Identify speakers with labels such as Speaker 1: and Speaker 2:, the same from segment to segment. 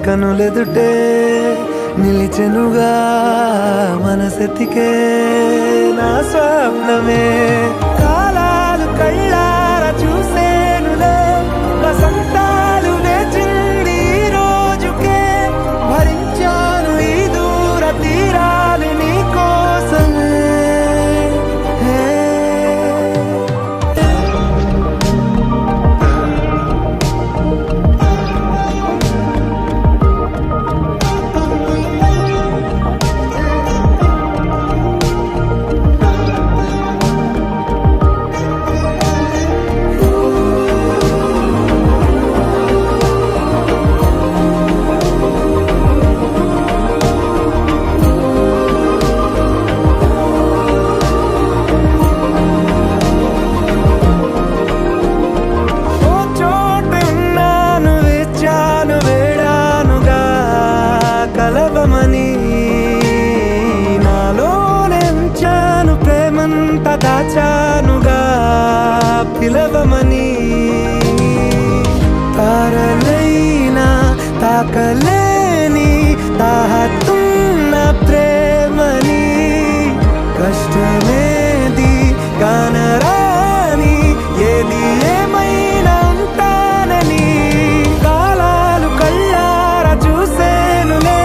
Speaker 1: కనులెదుటే నిలిచెనుగా మనసెతికే నా స్వప్నమే కాలాలు కళ్ళార చూసేనులే వసంతాలు వేచింది ఈ రోజుకే భరించాను ఈ దూర తీరాలు నీ కోసమే కలవమని నాలోనెంచాను ప్రేమంత దాచానుగా పిలవమని తారలైనా తాకలేని తాహతున్న ప్రేమని కష్టమేది కానరాని ఏది ఏమైనా ఉంటానని కాలాలు కళ్ళార చూసేనులే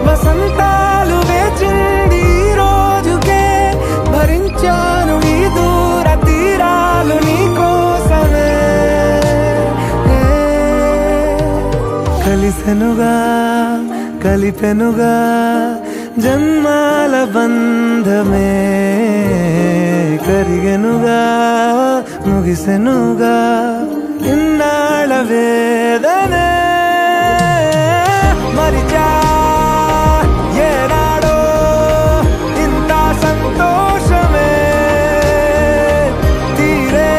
Speaker 1: వసంతాలు వేచింది ఈ రోజుకే భరించాను ఈ దూర తీరాలు నీ కోసమే కలిసెనుగా కలిపెనుగా జన్మాల బంధమే కరిగెనుగా ముగిసెనుగా ఇన్నాళ్ళ వేదనే మరిచా ఏనాడో ఇంత సంతోషమే తీరే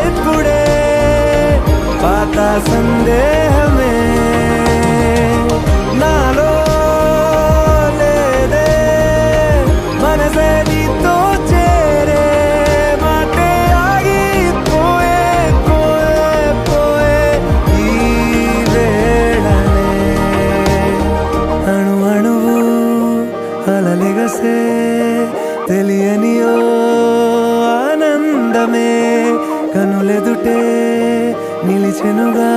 Speaker 1: ఇప్పుడే పాత సందేహమే నాలో లేదే మనసే నీతో చేరే మాటే ఆగిపోయే పోయే పోయే ఈ వేళనే అణు అణువు అలలిగసే తెలియనియో ఆనందమే కనులెదుటే నిలిచెనుగా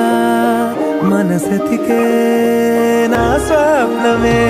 Speaker 1: మనసెతికే నా స్వప్నమే